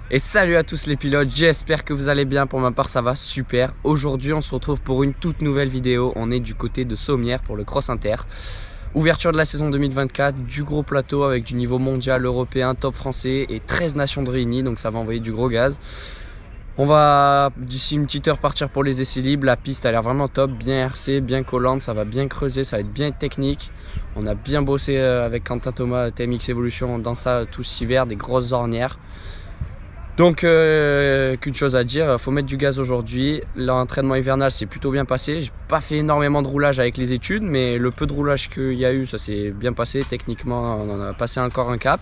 Et salut à tous les pilotes, j'espère que vous allez bien. Pour ma part ça va super. Aujourd'hui on se retrouve pour une toute nouvelle vidéo. On est du côté de Sommières pour le Cross Inter. Ouverture de la saison 2024, du gros plateau avec du niveau mondial, européen, top français et 13 nations de réunies. Donc ça va envoyer du gros gaz. On va d'ici une petite heure partir pour les essais libres. La piste a l'air vraiment top, bien RC, bien collante, ça va bien creuser, ça va être bien technique. On a bien bossé avec Quentin Thomas, TMX Evolution dans ça tout cet hiver, des grosses ornières. Donc qu'une chose à dire, faut mettre du gaz aujourd'hui. L'entraînement hivernal s'est plutôt bien passé. J'ai pas fait énormément de roulage avec les études, mais le peu de roulage qu'il y a eu, ça s'est bien passé. Techniquement, on en a passé encore un cap.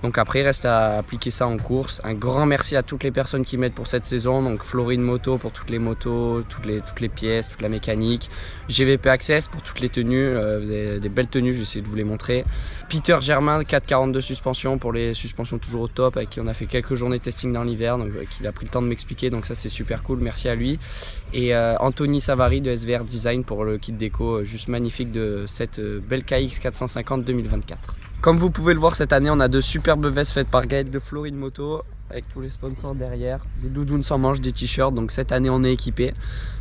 Donc après, il reste à appliquer ça en course. Un grand merci à toutes les personnes qui m'aident pour cette saison. Donc Florine Moto pour toutes les motos, toutes les pièces, toute la mécanique. GVP Access pour toutes les tenues. Vous avez des belles tenues, je vais essayer de vous les montrer. Peter Germain, 442 suspension pour les suspensions toujours au top, avec qui on a fait quelques journées de testing dans l'hiver. Donc il a pris le temps de m'expliquer, donc ça c'est super cool, merci à lui. Et Anthony Savary de SVR Design pour le kit déco juste magnifique de cette belle KX 450 2024. Comme vous pouvez le voir, cette année on a de superbes vestes faites par Gaël de Florine Moto avec tous les sponsors derrière, des doudounes sans manches, des t-shirts. Donc cette année on est équipé,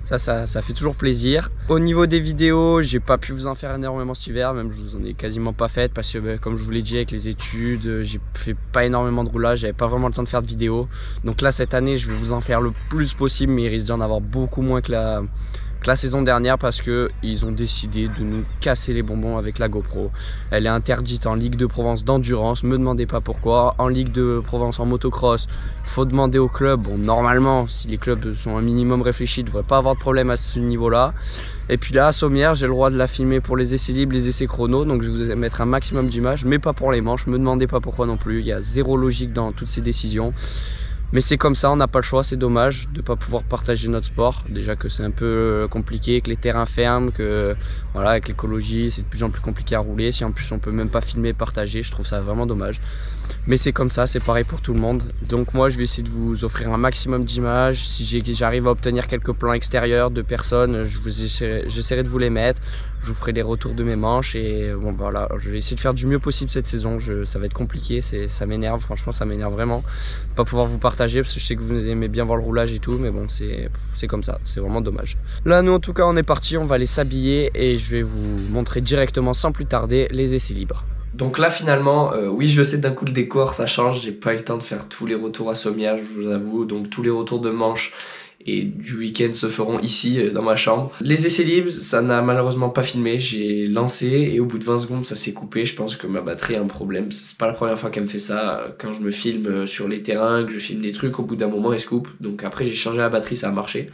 ça fait toujours plaisir. Au niveau des vidéos, j'ai pas pu vous en faire énormément cet hiver, même je vous en ai quasiment pas fait parce que comme je vous l'ai dit avec les études, j'ai fait pas énormément de roulage, j'avais pas vraiment le temps de faire de vidéos. Donc là cette année je vais vous en faire le plus possible, mais il risque d'en avoir beaucoup moins que la saison dernière parce qu'ils ont décidé de nous casser les bonbons avec la GoPro. Elle est interdite en Ligue de Provence d'endurance, me demandez pas pourquoi. En Ligue de Provence en motocross, il faut demander au club. Bon, normalement, si les clubs sont un minimum réfléchis, il ne devrait pas avoir de problème à ce niveau-là. Et puis là, à Sommières, j'ai le droit de la filmer pour les essais libres, les essais chrono, donc je vais vous mettre un maximum d'images, mais pas pour les manches, me demandez pas pourquoi non plus. Il y a zéro logique dans toutes ces décisions. Mais c'est comme ça, on n'a pas le choix, c'est dommage de ne pas pouvoir partager notre sport. Déjà que c'est un peu compliqué, que les terrains ferment, que voilà, avec l'écologie c'est de plus en plus compliqué à rouler. Si en plus on peut même pas filmer et partager, je trouve ça vraiment dommage. Mais c'est comme ça, c'est pareil pour tout le monde. Donc moi je vais essayer de vous offrir un maximum d'images. Si j'arrive à obtenir quelques plans extérieurs de personnes, j'essaierai de vous les mettre. Je vous ferai les retours de mes manches et bon voilà, je vais essayer de faire du mieux possible cette saison. Ça va être compliqué, ça m'énerve, franchement ça m'énerve vraiment. Pas pouvoir vous partager parce que je sais que vous aimez bien voir le roulage et tout, mais bon c'est comme ça, c'est vraiment dommage. Là nous en tout cas on est parti, on va aller s'habiller et je vais vous montrer directement sans plus tarder les essais libres. Donc là finalement, oui je sais d'un coup le décor ça change, j'ai pas eu le temps de faire tous les retours à Sommières, je vous avoue, donc tous les retours de manches et du week-end se feront ici dans ma chambre. Les essais libres, ça n'a malheureusement pas filmé, j'ai lancé et au bout de 20 secondes ça s'est coupé. Je pense que ma batterie a un problème, c'est pas la première fois qu'elle me fait ça. Quand je me filme sur les terrains, que je filme des trucs, au bout d'un moment elle se coupe. Donc après j'ai changé la batterie, ça a marché.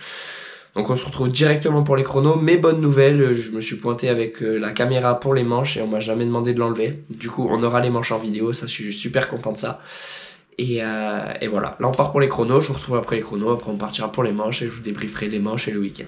Donc on se retrouve directement pour les chronos, mais bonne nouvelle, je me suis pointé avec la caméra pour les manches et on m'a jamais demandé de l'enlever. Du coup on aura les manches en vidéo, ça je suis super content de ça. Et voilà, là on part pour les chronos, je vous retrouve après les chronos, après on partira pour les manches et je vous débrieferai les manches et le week-end.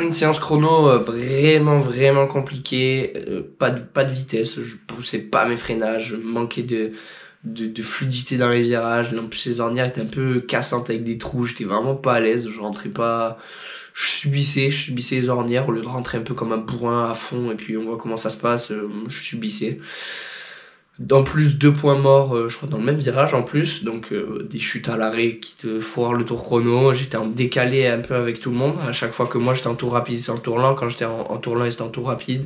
Une séance chrono vraiment compliquée, pas de vitesse, je poussais pas mes freinages, je manquais de fluidité dans les virages. En plus les ornières étaient un peu cassantes avec des trous, j'étais vraiment pas à l'aise, je rentrais pas, je subissais les ornières au lieu de rentrer un peu comme un bourrin à fond et puis on voit comment ça se passe, je subissais. En plus 2 points morts, je crois dans le même virage en plus, donc des chutes à l'arrêt qui te foirent le tour chrono. J'étais en décalé un peu avec tout le monde, à chaque fois que moi j'étais en tour rapide c'est en tour lent, quand j'étais en tour lent c'était en tour rapide.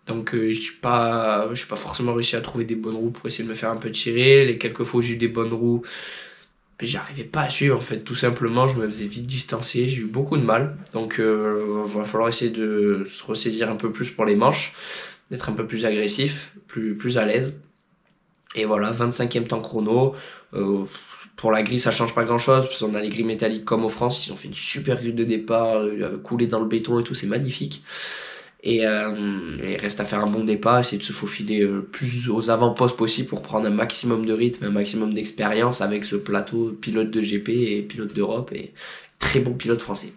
Donc j'ai pas forcément réussi à trouver des bonnes roues pour essayer de me faire un peu tirer. Les quelques fois où j'ai eu des bonnes roues, mais j'arrivais pas à suivre en fait, tout simplement, je me faisais vite distancer, j'ai eu beaucoup de mal. Donc il va falloir essayer de se ressaisir un peu plus pour les manches, d'être un peu plus agressif, plus à l'aise. Et voilà, 25e temps chrono. Pour la grille, ça change pas grand chose, parce qu'on a les grilles métalliques comme aux France, ils ont fait une super grille de départ, coulé dans le béton et tout, c'est magnifique. Et il reste à faire un bon départ, essayer de se faufiler plus aux avant-postes possible pour prendre un maximum de rythme, un maximum d'expérience avec ce plateau pilote de GP et pilote d'Europe et très bon pilote français.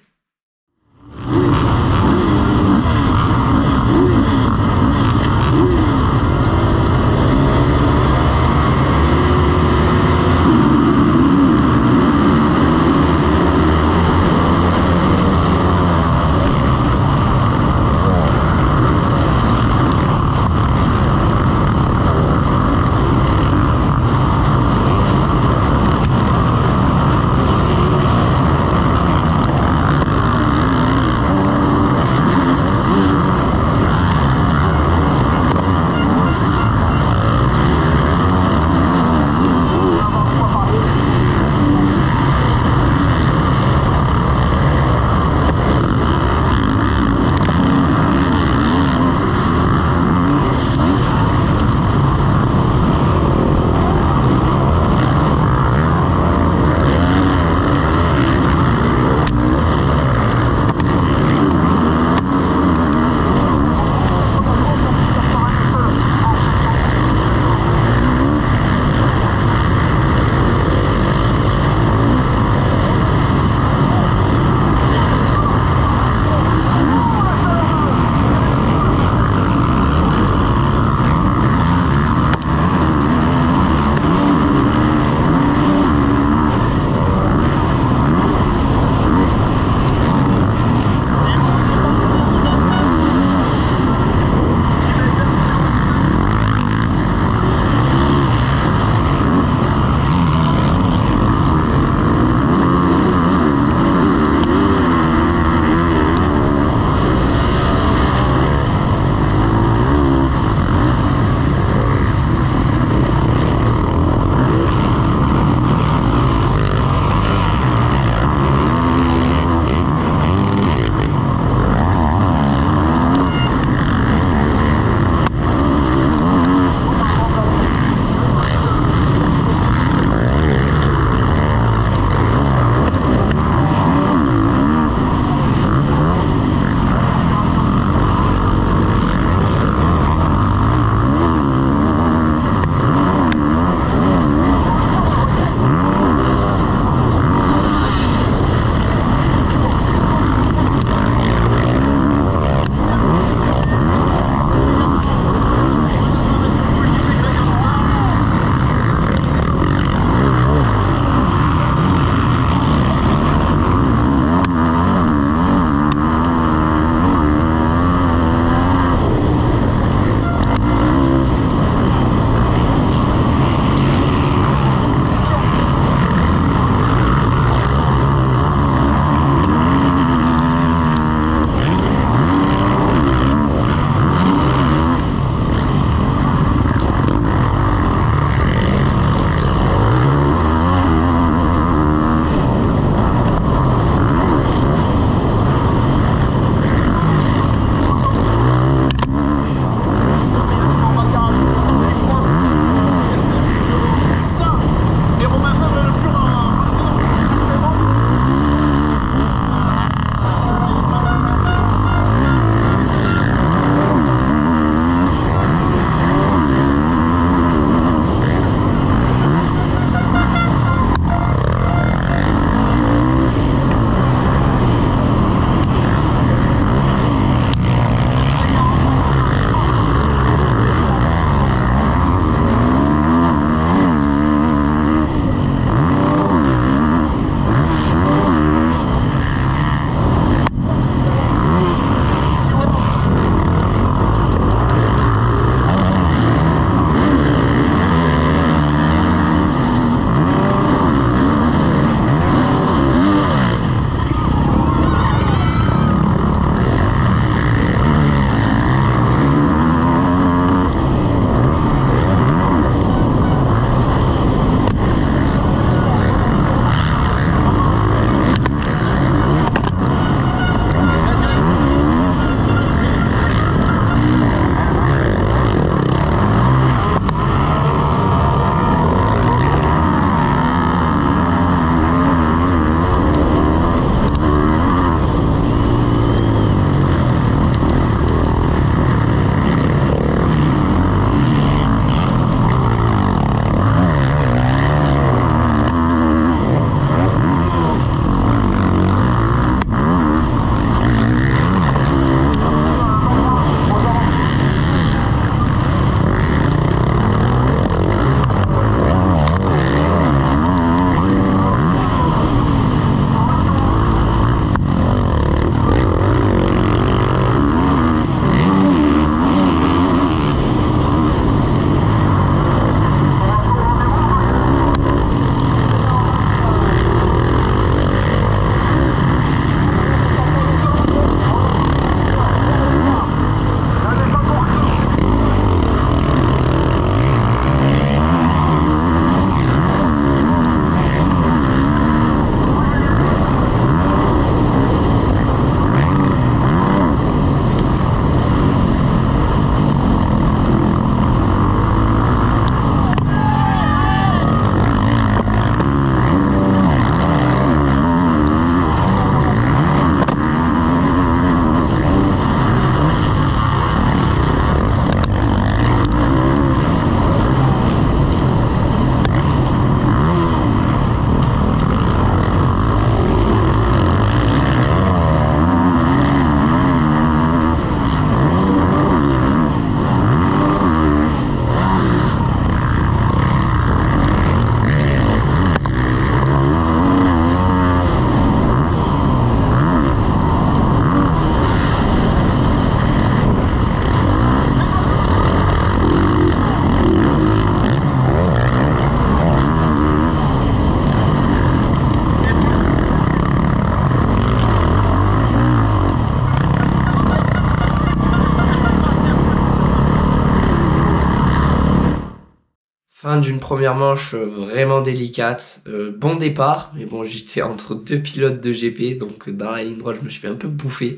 d'une première manche vraiment délicate. Bon départ, mais bon, j'étais entre deux pilotes de GP, donc dans la ligne droite, je me suis fait un peu bouffer.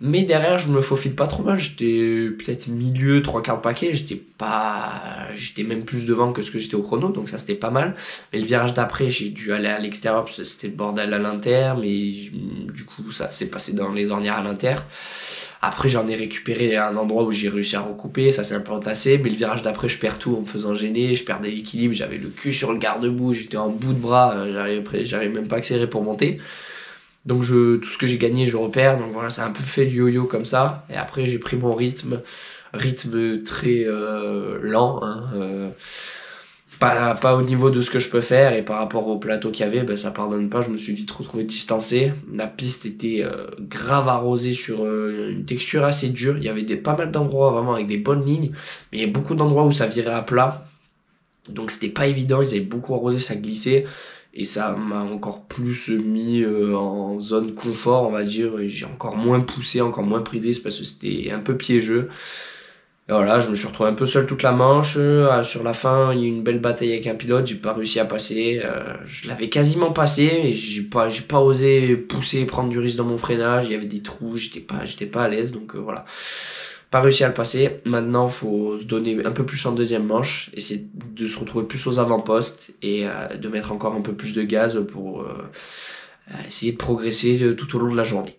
Mais derrière, je me faufile pas trop mal. J'étais peut-être milieu, trois quarts de paquet. J'étais même plus devant que ce que j'étais au chrono, donc ça c'était pas mal. Mais le virage d'après, j'ai dû aller à l'extérieur parce que c'était le bordel à l'inter, mais du coup, ça s'est passé dans les ornières à l'inter. Après, j'en ai récupéré un endroit où j'ai réussi à recouper, ça s'est un peu entassé, mais le virage d'après, je perds tout en me faisant gêner, je perdais l'équilibre, j'avais le cul sur le garde-boue, j'étais en bout de bras, j'arrivais même pas à accélérer pour monter. Donc tout ce que j'ai gagné, je le repère. Donc voilà, ça a un peu fait le yo-yo comme ça. Et après, j'ai pris mon rythme très lent. Hein, pas au niveau de ce que je peux faire. Et par rapport au plateau qu'il y avait, ben, ça pardonne pas. Je me suis vite retrouvé distancé. La piste était grave arrosée sur une texture assez dure. Il y avait pas mal d'endroits vraiment avec des bonnes lignes. Mais il y a beaucoup d'endroits où ça virait à plat. Donc c'était pas évident. Ils avaient beaucoup arrosé, ça glissait. Et ça m'a encore plus mis en zone confort, on va dire. Et j'ai encore moins poussé, encore moins pris de risque parce que c'était un peu piégeux. Et voilà, je me suis retrouvé un peu seul toute la manche. Sur la fin, il y a eu une belle bataille avec un pilote. J'ai pas réussi à passer. Je l'avais quasiment passé, mais j'ai pas osé pousser, prendre du risque dans mon freinage. Il y avait des trous, j'étais pas à l'aise. Donc voilà. Pas réussi à le passer. Maintenant, faut se donner un peu plus en deuxième manche, essayer de se retrouver plus aux avant-postes et de mettre encore un peu plus de gaz pour essayer de progresser tout au long de la journée.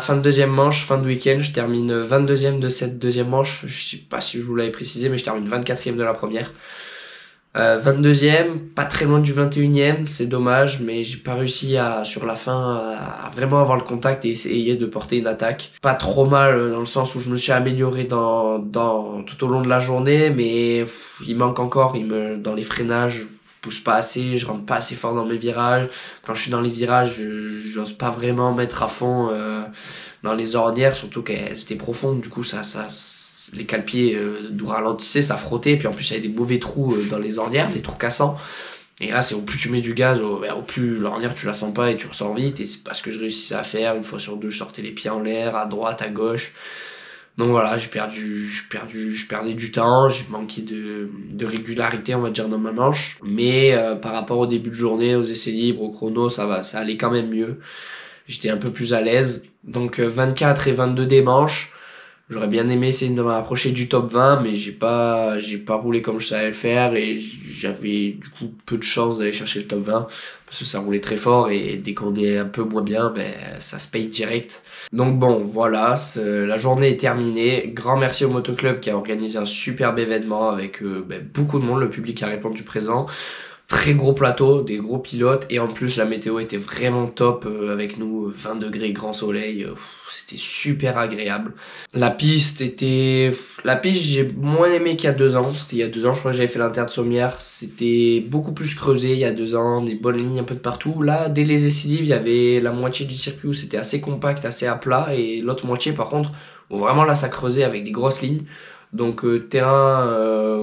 fin de deuxième manche, fin de week-end, je termine 22e de cette deuxième manche. Je sais pas si je vous l'avais précisé, mais je termine 24e de la première. 22e, pas très loin du 21e, c'est dommage, mais j'ai pas réussi sur la fin à vraiment avoir le contact et essayer de porter une attaque. Pas trop mal dans le sens où je me suis amélioré tout au long de la journée, mais il manque encore, dans les freinages, je pousse pas assez, je rentre pas assez fort dans mes virages. Quand je suis dans les virages, j'ose pas vraiment mettre à fond dans les ornières, surtout qu'elles étaient profondes, du coup les cale-pieds nous ralentissaient, ça frottait, puis en plus il y avait des mauvais trous dans les ornières, des trous cassants. Et là, c'est au plus tu mets du gaz, au plus l'ornière tu la sens pas et tu ressors vite. Et c'est pas ce que je réussissais à faire. Une fois sur deux, je sortais les pieds en l'air, à droite, à gauche. Donc voilà, je perdais du temps, j'ai manqué de régularité, on va dire, dans ma manche. Mais par rapport au début de journée, aux essais libres, au chrono, ça allait quand même mieux. J'étais un peu plus à l'aise. Donc 24 et 22 des manches. J'aurais bien aimé essayer de m'approcher du top 20, mais j'ai pas roulé comme je savais le faire et j'avais du coup peu de chance d'aller chercher le top 20 parce que ça roulait très fort et dès qu'on est un peu moins bien, ça se paye direct. Donc bon, voilà, la journée est terminée. Grand merci au Motoclub qui a organisé un superbe événement avec beaucoup de monde, le public a répondu présent. Très gros plateau, des gros pilotes et en plus la météo était vraiment top avec nous, 20 degrés, grand soleil, c'était super agréable. La piste j'ai moins aimé qu'il y a 2 ans, c'était il y a 2 ans je crois que j'avais fait l'Inter de Sommières, c'était beaucoup plus creusé il y a 2 ans, des bonnes lignes un peu de partout. Là dès les essais libres il y avait la moitié du circuit où c'était assez compact, assez à plat et l'autre moitié par contre où vraiment là ça creusait avec des grosses lignes. Donc terrain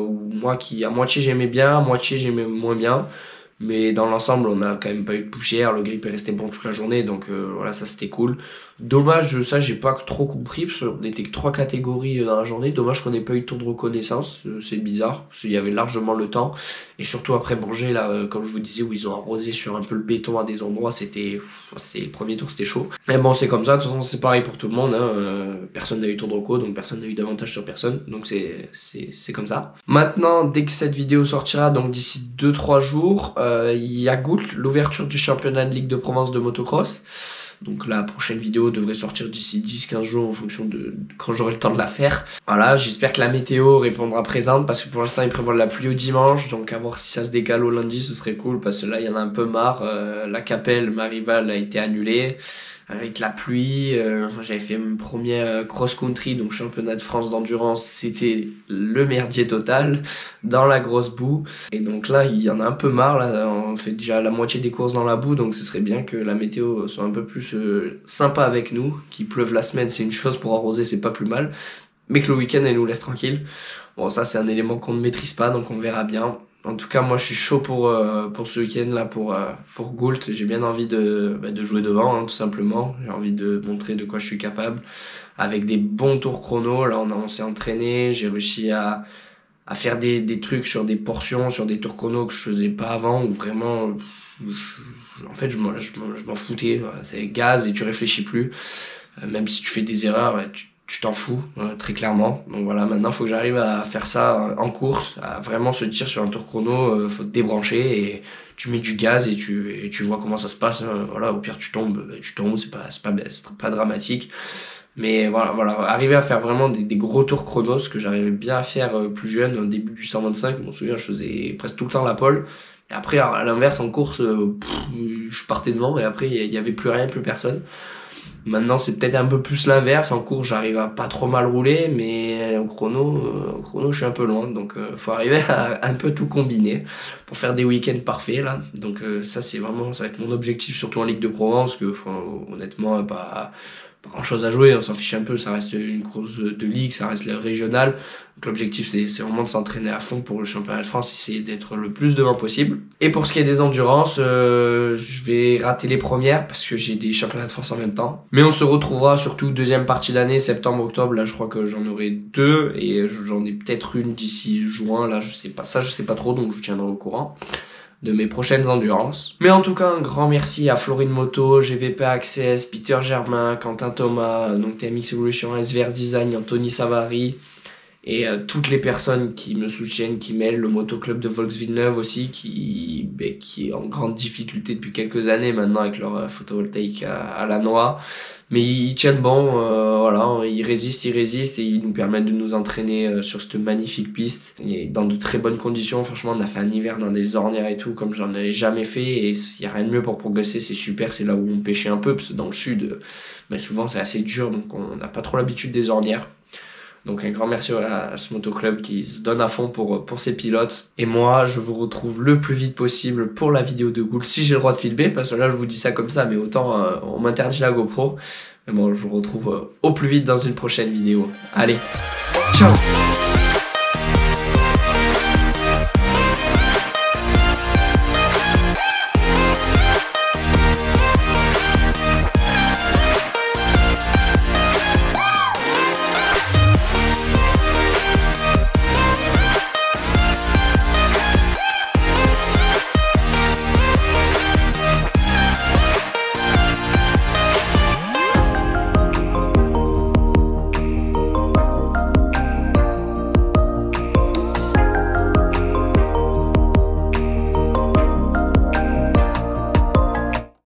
moi qui à moitié j'aimais bien, à moitié j'aimais moins bien. Mais dans l'ensemble on a quand même pas eu de poussière, le grip est resté bon toute la journée. Donc voilà, ça c'était cool. Dommage, ça j'ai pas trop compris parce qu'on était que 3 catégories dans la journée. Dommage qu'on n'ait pas eu de tour de reconnaissance, c'est bizarre parce qu'il y avait largement le temps. Et surtout après Bourget là, comme je vous disais, où ils ont arrosé sur un peu le béton à des endroits, c'était le premier tour, c'était chaud. Mais bon, c'est comme ça, de toute façon c'est pareil pour tout le monde, hein. Personne n'a eu tour de reco, donc personne n'a eu d'avantage sur personne, donc c'est comme ça. Maintenant, dès que cette vidéo sortira, donc d'ici 2-3 jours, il y a Goult, l'ouverture du championnat de Ligue de Provence de motocross. Donc la prochaine vidéo devrait sortir d'ici 10-15 jours en fonction de quand j'aurai le temps de la faire. Voilà, j'espère que la météo répondra présente parce que pour l'instant ils prévoient de la pluie au dimanche. Donc à voir si ça se décale au lundi, ce serait cool parce que là il y en a un peu marre. La Capelle, ma rivale, a été annulée avec la pluie. J'avais fait mon premier cross-country, donc championnat de France d'endurance. C'était le merdier total dans la grosse boue. Et donc là, il y en a un peu marre. Là, on fait déjà la moitié des courses dans la boue, donc ce serait bien que la météo soit un peu plus sympa avec nous. Qu'il pleuve la semaine, c'est une chose, pour arroser, c'est pas plus mal. Mais que le week-end, elle nous laisse tranquille. Bon, ça, c'est un élément qu'on ne maîtrise pas, donc on verra bien. En tout cas, moi, je suis chaud pour ce week-end là pour Goult. J'ai bien envie de jouer devant, hein, tout simplement. J'ai envie de montrer de quoi je suis capable avec des bons tours chrono. Là, on s'est entraîné. J'ai réussi à faire des trucs sur des portions, sur des tours chrono que je faisais pas avant. Où vraiment, en fait, je m'en foutais. C'est gaz et tu réfléchis plus. Même si tu fais des erreurs, tu t'en fous, très clairement. Donc voilà, maintenant il faut que j'arrive à faire ça en course, à vraiment se dire sur un tour chrono, faut te débrancher et tu mets du gaz et tu vois comment ça se passe. Voilà, au pire tu tombes, c'est pas dramatique. Mais voilà, arriver à faire vraiment des gros tours chrono, ce que j'arrivais bien à faire plus jeune, au début du 125, je me souviens, je faisais presque tout le temps la pole. Et après, à l'inverse, en course, je partais devant et après, il y avait plus rien, plus personne. Maintenant, c'est peut-être un peu plus l'inverse. En cours, j'arrive à pas trop mal rouler, mais au chrono, je suis un peu loin. Donc, faut arriver à un peu tout combiner pour faire des week-ends parfaits, là. Donc, ça va être mon objectif, surtout en Ligue de Provence, que, honnêtement, pas grand chose à jouer, on s'en fiche un peu, ça reste une course de ligue, ça reste le régional. Donc l'objectif c'est vraiment de s'entraîner à fond pour le championnat de France, essayer d'être le plus devant possible. Et pour ce qui est des endurances, je vais rater les premières parce que j'ai des championnats de France en même temps. Mais on se retrouvera surtout deuxième partie d'année, septembre-octobre, là je crois que j'en aurai 2 et j'en ai peut-être une d'ici juin, là je sais pas trop, donc je tiendrai au courant de mes prochaines endurances. Mais en tout cas, un grand merci à Florine Moto, GVP Access, Peter Germain, Quentin Thomas, donc TMX Evolution, SVR Design, Anthony Savary Et toutes les personnes qui me soutiennent, qui m'aident, le motoclub de Volksvilleneuve aussi, qui est en grande difficulté depuis quelques années maintenant avec leur photovoltaïque à la noix. Mais ils tiennent bon, voilà, ils résistent et ils nous permettent de nous entraîner sur cette magnifique piste. Et dans de très bonnes conditions, franchement, on a fait un hiver dans des ornières et tout, comme j'en avais jamais fait. Et il n'y a rien de mieux pour progresser, c'est super, c'est là où on pêchait un peu, parce que dans le sud, souvent c'est assez dur, donc on n'a pas trop l'habitude des ornières. Donc un grand merci à ce motoclub qui se donne à fond pour ses pilotes. Et moi, je vous retrouve le plus vite possible pour la vidéo de Goul, si j'ai le droit de filmer, parce que là je vous dis ça comme ça, mais autant on m'interdit la GoPro. Mais bon, je vous retrouve au plus vite dans une prochaine vidéo. Allez, ciao!